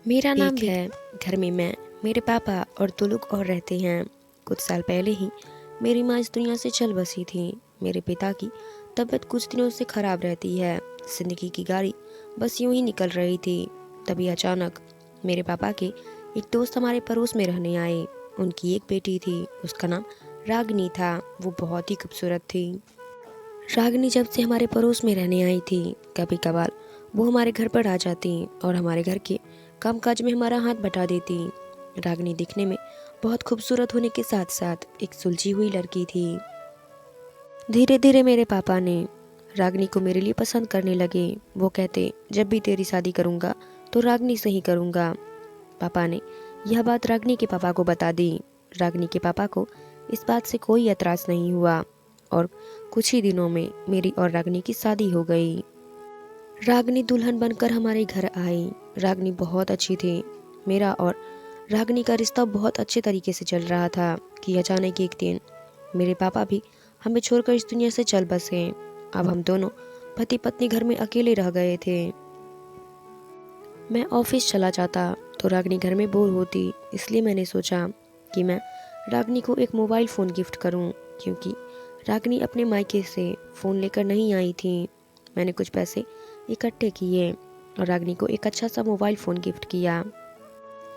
मेरा नाम एक भी है। घर में मैं, मेरे पापा और 2 लोग और रहते हैं। कुछ साल पहले ही मेरी माँ इस दुनिया से चल बसी थी। मेरे पिता की तबीयत कुछ दिनों से खराब रहती है। जिंदगी की गाड़ी बस यूं ही निकल रही थी। तभी अचानक मेरे पापा के एक दोस्त हमारे पड़ोस में रहने आए। उनकी एक बेटी थी, उसका नाम रागनी था। वो बहुत ही खूबसूरत थी। रागनी जब से हमारे पड़ोस में रहने आई थी, कभी कभार वो हमारे घर पर आ जाती और हमारे घर के कामकाज में हमारा हाथ बटा देती। रागनी दिखने में बहुत खूबसूरत होने के साथ साथ एक सुलझी हुई लड़की थी। धीरे धीरे मेरे पापा ने रागनी को मेरे लिए पसंद करने लगे। वो कहते, जब भी तेरी शादी करूंगा तो रागनी से ही करूंगा। पापा ने यह बात रागनी के पापा को बता दी। रागनी के पापा को इस बात से कोई एतराज नहीं हुआ और कुछ ही दिनों में मेरी और रागनी की शादी हो गई। रागनी दुल्हन बनकर हमारे घर आई। रागनी बहुत अच्छी थी। मेरा और रागनी का रिश्ता बहुत अच्छे तरीके से चल रहा था कि अचानक एक दिन मेरे पापा भी हमें छोड़कर इस दुनिया से चल बसे। अब हम दोनों पति पत्नी घर में अकेले रह गए थे। मैं ऑफिस चला जाता तो रागनी घर में बोर होती, इसलिए मैंने सोचा कि मैं रागनी को एक मोबाइल फ़ोन गिफ्ट करूं, क्योंकि रागनी अपने मायके से फ़ोन लेकर नहीं आई थी। मैंने कुछ पैसे इकट्ठे किए और रागनी को एक अच्छा सा मोबाइल फ़ोन गिफ्ट किया।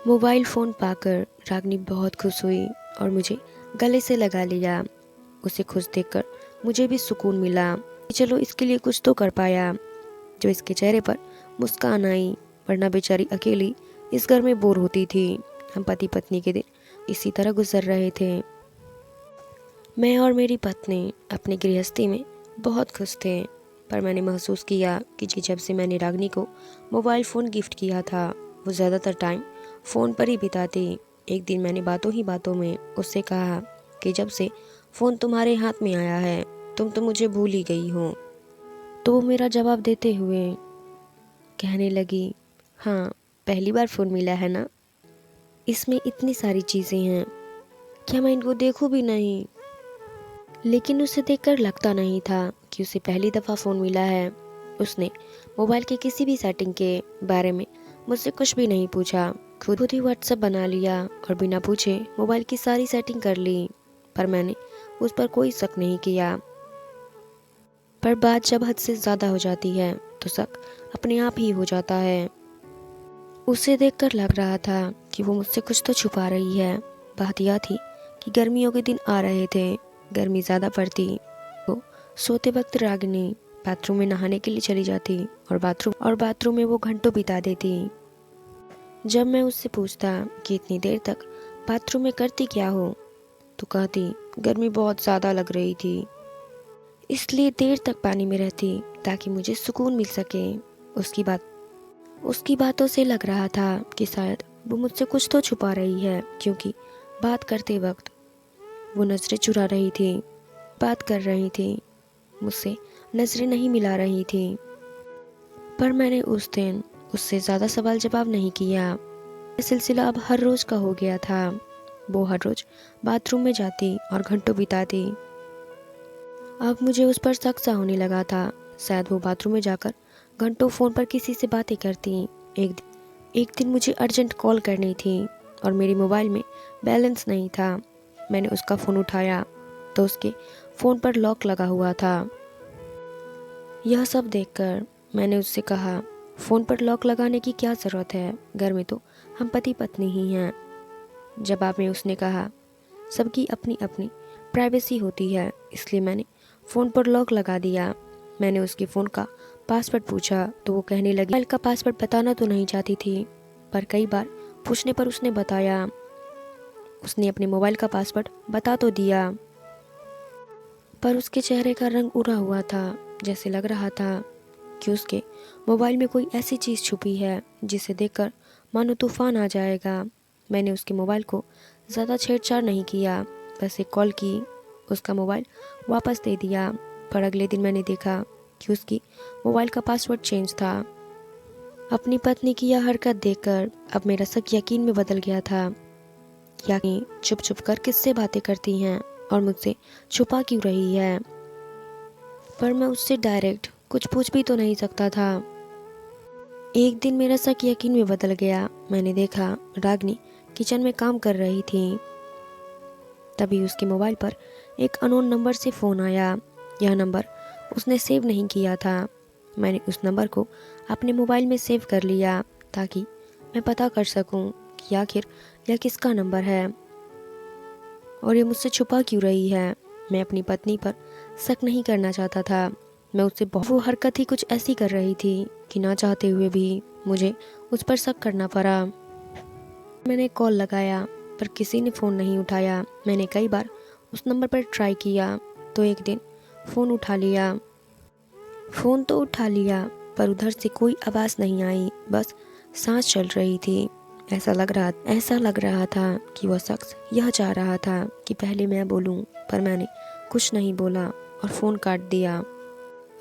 मोबाइल फ़ोन पाकर रागनी बहुत खुश हुई और मुझे गले से लगा लिया। उसे खुश देखकर मुझे भी सुकून मिला कि चलो इसके लिए कुछ तो कर पाया। जो इसके चेहरे पर मुस्कान आई, वरना बेचारी अकेली इस घर में बोर होती थी। हम पति पत्नी के दिन इसी तरह गुजर रहे थे। मैं और मेरी पत्नी अपनी गृहस्थी में बहुत खुश थे, पर मैंने महसूस किया कि जब से मैंने रागनी को मोबाइल फ़ोन गिफ्ट किया था, वो ज़्यादातर टाइम फ़ोन पर ही बिताती। एक दिन मैंने बातों ही बातों में उससे कहा कि जब से फ़ोन तुम्हारे हाथ में आया है, तुम तो मुझे भूल ही गई हो। तो वो मेरा जवाब देते हुए कहने लगी, हाँ, पहली बार फ़ोन मिला है ना, इसमें इतनी सारी चीज़ें हैं, क्या मैं इनको देखूं भी नहीं। लेकिन उसे देखकर लगता नहीं था कि उसे पहली दफ़ा फ़ोन मिला है। उसने मोबाइल के किसी भी सेटिंग के बारे में मुझसे कुछ भी नहीं पूछा। खुद ही व्हाट्सएप बना लिया और बिना पूछे मोबाइल की सारी सेटिंग कर ली। पर मैंने उस पर कोई शक नहीं किया। पर बात जब हद से ज़्यादा हो जाती है तो शक अपने आप ही हो जाता है। उसे देखकर लग रहा था कि वो मुझसे कुछ तो छुपा रही है। बात यह थी कि गर्मियों के दिन आ रहे थे। गर्मी ज़्यादा पड़ती तो सोते वक्त रागिनी बाथरूम में नहाने के लिए चली जाती और बाथरूम में वो घंटों बिता देती। जब मैं उससे पूछता कि इतनी देर तक बाथरूम में करती क्या हो, तो कहती गर्मी बहुत ज़्यादा लग रही थी, इसलिए देर तक पानी में रहती ताकि मुझे सुकून मिल सके। उसकी बातों से लग रहा था कि शायद वो मुझसे कुछ तो छुपा रही है, क्योंकि बात करते वक्त वो नजरें चुरा रही थी, बात कर रही थी, मुझसे नजरें नहीं मिला रही थी। पर मैंने उस दिन उससे ज़्यादा सवाल जवाब नहीं किया। यह सिलसिला अब हर रोज़ का हो गया था। वो हर रोज़ बाथरूम में जाती और घंटों बिताती। अब मुझे उस पर शक सा होने लगा था। शायद वो बाथरूम में जाकर घंटों फ़ोन पर किसी से बातें करती। एक दिन मुझे अर्जेंट कॉल करनी थी और मेरे मोबाइल में बैलेंस नहीं था। मैंने उसका फ़ोन उठाया तो उसके फ़ोन पर लॉक लगा हुआ था। यह सब देखकर मैंने उससे कहा, फ़ोन पर लॉक लगाने की क्या ज़रूरत है, घर में तो हम पति पत्नी ही हैं। जवाब में उसने कहा, सबकी अपनी अपनी प्राइवेसी होती है, इसलिए मैंने फ़ोन पर लॉक लगा दिया। मैंने उसके फ़ोन का पासवर्ड पूछा तो वो कहने लगी मोबाइल का पासवर्ड बताना तो नहीं चाहती थी, पर कई बार पूछने पर उसने बताया। उसने अपने मोबाइल का पासवर्ड बता तो दिया, पर उसके चेहरे का रंग उड़ा हुआ था। जैसे लग रहा था कि उसके मोबाइल में कोई ऐसी चीज़ छुपी है जिसे देखकर मानो तूफान आ जाएगा। मैंने उसके मोबाइल को ज़्यादा छेड़छाड़ नहीं किया, बस एक कॉल की, उसका मोबाइल वापस दे दिया। पर अगले दिन मैंने देखा कि उसकी मोबाइल का पासवर्ड चेंज था। अपनी पत्नी की यह हरकत देखकर अब मेरा शक यकीन में बदल गया था। यानी चुप चुप कर किससे बातें करती हैं और मुझसे छुपा क्यों रही है। पर मैं उससे डायरेक्ट कुछ पूछ भी तो नहीं सकता था। एक दिन मेरा शक यकीन में बदल गया। मैंने देखा रागनी किचन में काम कर रही थी। तभी उसके मोबाइल पर एक अननोन नंबर से फ़ोन आया। यह नंबर उसने सेव नहीं किया था। मैंने उस नंबर को अपने मोबाइल में सेव कर लिया ताकि मैं पता कर सकूं कि आखिर यह किसका नंबर है और ये मुझसे छुपा क्यों रही है। मैं अपनी पत्नी पर शक नहीं करना चाहता था। मैं उससे बहुत वो हरकत ही कुछ ऐसी कर रही थी कि ना चाहते हुए भी मुझे उस पर शक करना पड़ा। मैंने कॉल लगाया पर किसी ने फ़ोन नहीं उठाया। मैंने कई बार उस नंबर पर ट्राई किया तो एक दिन फ़ोन उठा लिया पर उधर से कोई आवाज़ नहीं आई, बस सांस चल रही थी। ऐसा लग रहा था कि वह शख्स यह चाह रहा था कि पहले मैं बोलूं, पर मैंने कुछ नहीं बोला और फ़ोन काट दिया।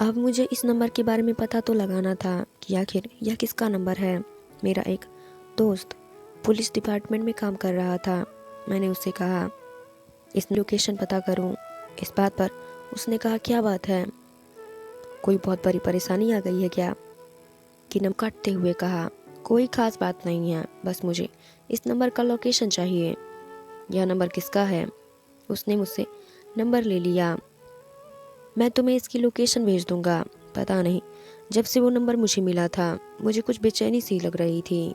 अब मुझे इस नंबर के बारे में पता तो लगाना था कि आखिर यह किसका नंबर है। मेरा एक दोस्त पुलिस डिपार्टमेंट में काम कर रहा था। मैंने उससे कहा इस लोकेशन पता करूं। इस बात पर उसने कहा क्या बात है, कोई बहुत बड़ी परेशानी आ गई है क्या? कि नंबर काटते हुए कहा कोई खास बात नहीं है, बस मुझे इस नंबर का लोकेशन चाहिए। यह नंबर किसका है? उसने मुझसे नंबर ले लिया। मैं तुम्हें इसकी लोकेशन भेज दूंगा। पता नहीं जब से वो नंबर मुझे मिला था मुझे कुछ बेचैनी सी लग रही थी।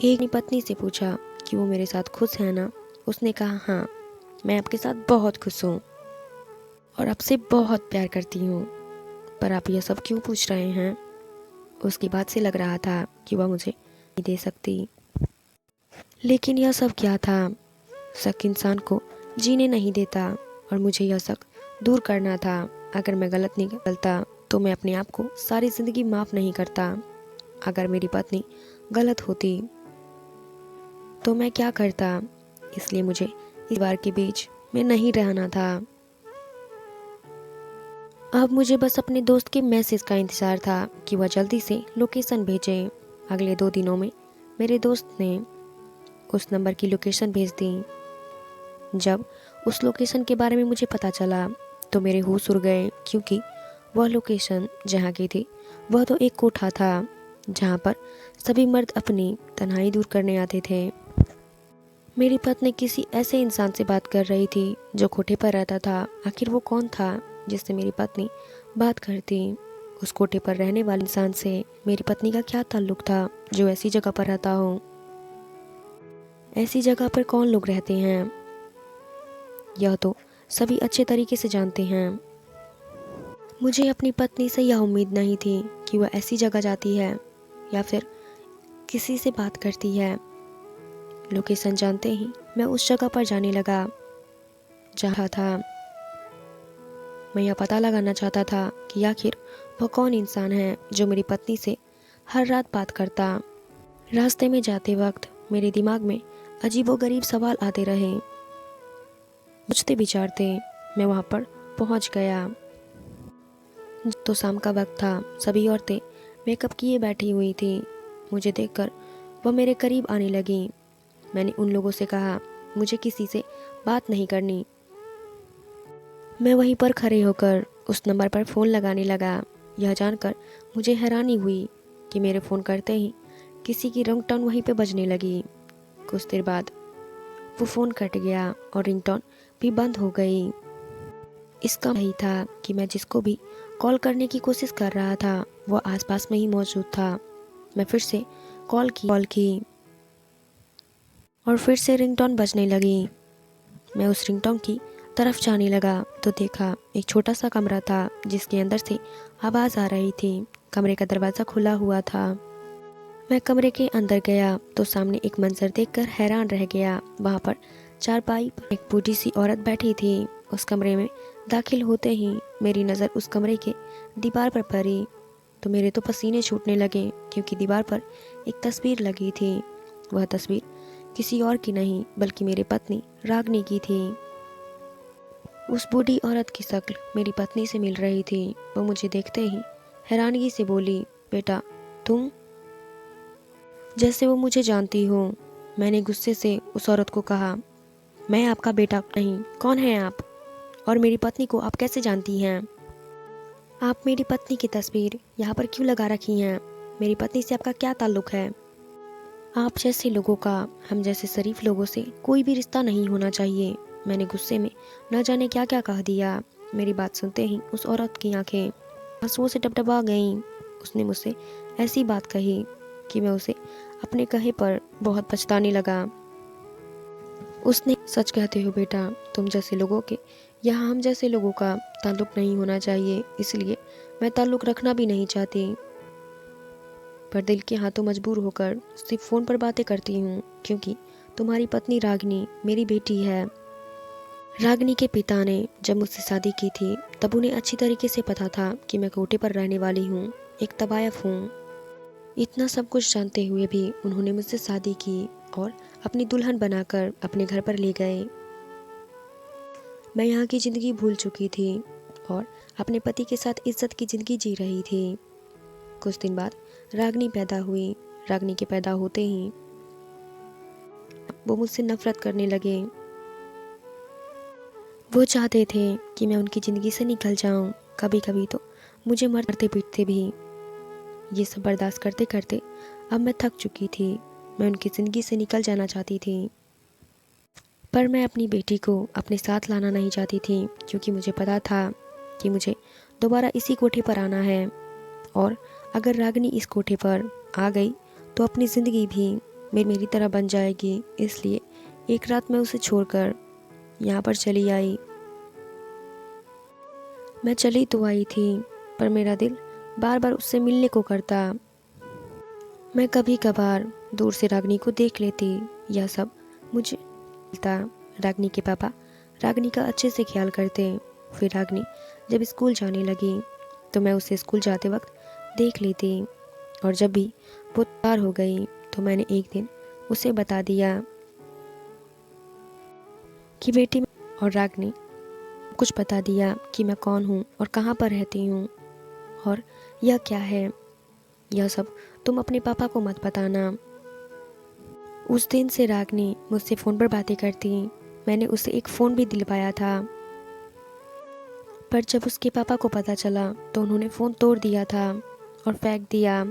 एक ने पत्नी से पूछा कि वो मेरे साथ खुश है ना? उसने कहा हाँ, मैं आपके साथ बहुत खुश हूँ और आपसे बहुत प्यार करती हूँ, पर आप यह सब क्यों पूछ रहे हैं? उसकी बात से लग रहा था कि वह मुझे नहीं दे सकती। लेकिन यह सब क्या था? शक इंसान को जीने नहीं देता और मुझे यह शक दूर करना था। अगर मैं गलत निकलता तो मैं अपने आप को सारी ज़िंदगी माफ़ नहीं करता। अगर मेरी पत्नी गलत होती तो मैं क्या करता? इसलिए मुझे इस बार के बीच में नहीं रहना था। अब मुझे बस अपने दोस्त के मैसेज का इंतज़ार था कि वह जल्दी से लोकेशन भेजे। अगले 2 दिनों में मेरे दोस्त ने उस नंबर की लोकेशन भेज दी। जब उस लोकेशन के बारे में मुझे पता चला तो मेरे होश उड़ गए, क्योंकि वह लोकेशन जहाँ की थी वह तो एक कोठा था जहाँ पर सभी मर्द अपनी तन्हाई दूर करने आते थे। मेरी पत्नी किसी ऐसे इंसान से बात कर रही थी जो कोठे पर रहता था। आखिर वो कौन था जिससे मेरी पत्नी बात करती? उस कोठे पर रहने वाले इंसान से मेरी पत्नी का क्या ताल्लुक था जो ऐसी जगह पर रहता हो? ऐसी जगह पर कौन लोग रहते हैं यह तो सभी अच्छे तरीके से जानते हैं। मुझे अपनी पत्नी से यह उम्मीद नहीं थी कि वह ऐसी जगह जाती है या फिर किसी से बात करती है। लोकेशन जानते ही मैं उस जगह पर जाने लगा जहाँ था। मैं यह पता लगाना चाहता था कि आखिर वह कौन इंसान है जो मेरी पत्नी से हर रात बात करता। रास्ते में जाते वक्त मेरे दिमाग में अजीबोगरीब सवाल आते रहे। सोचते विचारते मैं वहाँ पर पहुँच गया। तो शाम का वक्त था। सभी औरतें मेकअप किए बैठी हुई थी। मुझे देखकर वह मेरे करीब आने लगी। मैंने उन लोगों से कहा मुझे किसी से बात नहीं करनी। मैं वहीं पर खड़े होकर उस नंबर पर फ़ोन लगाने लगा। यह जानकर मुझे हैरानी हुई कि मेरे फ़ोन करते ही किसी की रिंगटोन वहीं पे बजने लगी। कुछ देर बाद वो फ़ोन कट गया और रिंगटोन भी बंद हो गई। इसका यही था कि मैं जिसको भी कॉल करने की कोशिश कर रहा था वह आसपास में ही मौजूद था। मैं फिर से कॉल की और फिर से रिंगटोन बजने लगी। मैं उस रिंगटोन की तरफ जाने लगा तो देखा एक छोटा सा कमरा था जिसके अंदर से आवाज़ आ रही थी। कमरे का दरवाज़ा खुला हुआ था। मैं कमरे के अंदर गया तो सामने एक मंजर देखकर हैरान रह गया। वहाँ पर चारपाई पर एक बूढ़ी सी औरत बैठी थी। उस कमरे में दाखिल होते ही मेरी नज़र उस कमरे के दीवार पर पड़ी तो मेरे तो पसीने छूटने लगे, क्योंकि दीवार पर एक तस्वीर लगी थी। वह तस्वीर किसी और की नहीं बल्कि मेरी पत्नी रागनी की थी। उस बूढ़ी औरत की शक्ल मेरी पत्नी से मिल रही थी। वो मुझे देखते ही हैरानगी से बोली, बेटा तुम? जैसे वो मुझे जानती हो। मैंने गुस्से से उस औरत को कहा, मैं आपका बेटा नहीं। कौन है आप और मेरी पत्नी को आप कैसे जानती हैं? आप मेरी पत्नी की तस्वीर यहाँ पर क्यों लगा रखी हैं? मेरी पत्नी से आपका क्या ताल्लुक है? आप जैसे लोगों का हम जैसे शरीफ लोगों से कोई भी रिश्ता नहीं होना चाहिए। मैंने गुस्से में न जाने क्या क्या कह दिया। मेरी बात सुनते ही उस औरत की आंखें आंसुओं से टपटपा गईं। उसने मुझसे ऐसी बात कही कि मैं उसे अपने कहे पर बहुत पछताने लगा। उसने, सच कहते हो बेटा, तुम जैसे लोगों के यहाँ हम जैसे लोगों का ताल्लुक नहीं होना चाहिए, इसलिए मैं ताल्लुक रखना भी नहीं चाहती। पर दिल के हाथों मजबूर होकर सिर्फ फ़ोन पर बातें करती हूँ, क्योंकि तुम्हारी पत्नी रागिनी मेरी बेटी है। रागिनी के पिता ने जब मुझसे शादी की थी तब उन्हें अच्छी तरीके से पता था कि मैं कोटे पर रहने वाली हूँ, एक तवायफ हूँ। इतना सब कुछ जानते हुए भी उन्होंने मुझसे शादी की और अपनी दुल्हन बनाकर अपने घर पर ले गए। मैं यहाँ की ज़िंदगी भूल चुकी थी और अपने पति के साथ इज्जत की ज़िंदगी जी रही थी। कुछ दिन बाद रागिनी पैदा हुई। रागिनी के पैदा होते ही वो मुझसे नफरत करने लगे। वो चाहते थे कि मैं उनकी ज़िंदगी से निकल जाऊं। कभी कभी तो मुझे मारते पीटते भी। ये सब बर्दाश्त करते करते अब मैं थक चुकी थी। मैं उनकी ज़िंदगी से निकल जाना चाहती थी, पर मैं अपनी बेटी को अपने साथ लाना नहीं चाहती थी, क्योंकि मुझे पता था कि मुझे दोबारा इसी कोठे पर आना है। और अगर रागिनी इस कोठे पर आ गई तो अपनी ज़िंदगी भी मेरी तरह बन जाएगी। इसलिए एक रात मैं उसे छोड़कर यहाँ पर चली आई। मैं चली तो आई थी, पर मेरा दिल बार बार उससे मिलने को करता। मैं कभी कभार दूर से रागिनी को देख लेती। यह सब मुझे मिलता। रागिनी के पापा रागिनी का अच्छे से ख्याल करते। फिर रागिनी जब स्कूल जाने लगी तो मैं उसे स्कूल जाते वक्त देख लेती, और जब भी वो तैयार हो गई तो मैंने एक दिन उसे बता दिया कि बेटी, और रागिनी कुछ बता दिया कि मैं कौन हूँ और कहाँ पर रहती हूँ और यह क्या है। यह सब तुम अपने पापा को मत बताना। उस दिन से रागिनी मुझसे फ़ोन पर बातें करती। मैंने उसे एक फ़ोन भी दिलवाया था, पर जब उसके पापा को पता चला तो उन्होंने फ़ोन तोड़ दिया था और फेंक दिया।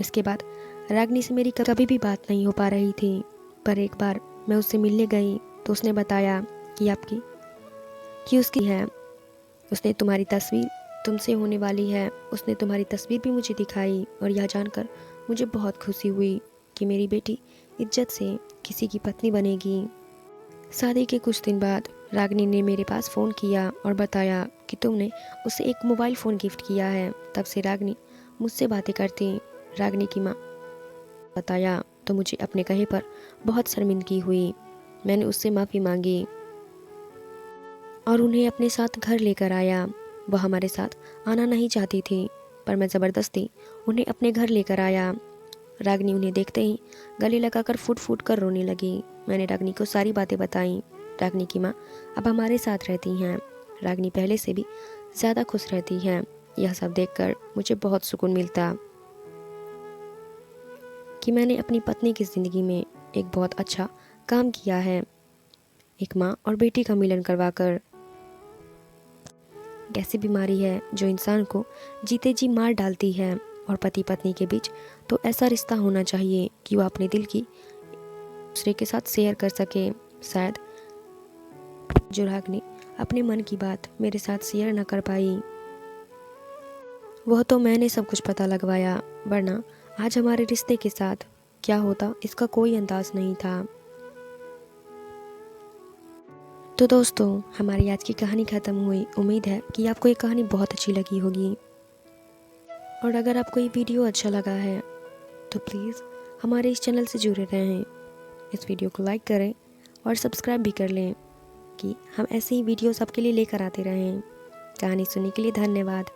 इसके बाद रागिनी से मेरी कभी भी बात नहीं हो पा रही थी। पर एक बार मैं उससे मिलने गई तो उसने बताया कि उसकी है। उसने तुम्हारी तस्वीर तुमसे होने वाली है। उसने तुम्हारी तस्वीर भी मुझे दिखाई, और यह जानकर मुझे बहुत खुशी हुई कि मेरी बेटी इज्जत से किसी की पत्नी बनेगी। शादी के कुछ दिन बाद रागिनी ने मेरे पास फ़ोन किया और बताया कि तुमने उसे एक मोबाइल फ़ोन गिफ्ट किया है। तब से रागिनी मुझसे बातें करती। रागिनी की माँ बताया तो मुझे अपने कहे पर बहुत शर्मिंदगी हुई। मैंने उससे माफ़ी मांगी और उन्हें अपने साथ घर लेकर आया। वह हमारे साथ आना नहीं चाहती थी, पर मैं ज़बरदस्ती उन्हें अपने घर लेकर आया। रागिनी उन्हें देखते ही गले लगाकर फूट फूट कर रोने लगी। मैंने रागिनी को सारी बातें बताईं। रागिनी की माँ अब हमारे साथ रहती हैं। रागिनी पहले से भी ज़्यादा खुश रहती हैं। यह सब देखकर मुझे बहुत सुकून मिलता कि मैंने अपनी पत्नी की ज़िंदगी में एक बहुत अच्छा काम किया है, एक माँ और बेटी का मिलन करवाकर। कैसी बीमारी है जो इंसान को जीते जी मार डालती है, और पति पत्नी के बीच तो ऐसा रिश्ता होना चाहिए कि वह अपने दिल की दूसरे के साथ शेयर कर सके। शायद जो रागिनी अपने मन की बात मेरे साथ शेयर न कर पाई, वह तो मैंने सब कुछ पता लगवाया, वरना आज हमारे रिश्ते के साथ क्या होता इसका कोई अंदाज नहीं था। तो दोस्तों, हमारी आज की कहानी ख़त्म हुई। उम्मीद है कि आपको ये कहानी बहुत अच्छी लगी होगी, और अगर आपको ये वीडियो अच्छा लगा है तो प्लीज़ हमारे इस चैनल से जुड़े रहें। इस वीडियो को लाइक करें और सब्सक्राइब भी कर लें कि हम ऐसे ही वीडियोस आपके लिए लेकर आते रहें। कहानी सुनने के लिए धन्यवाद।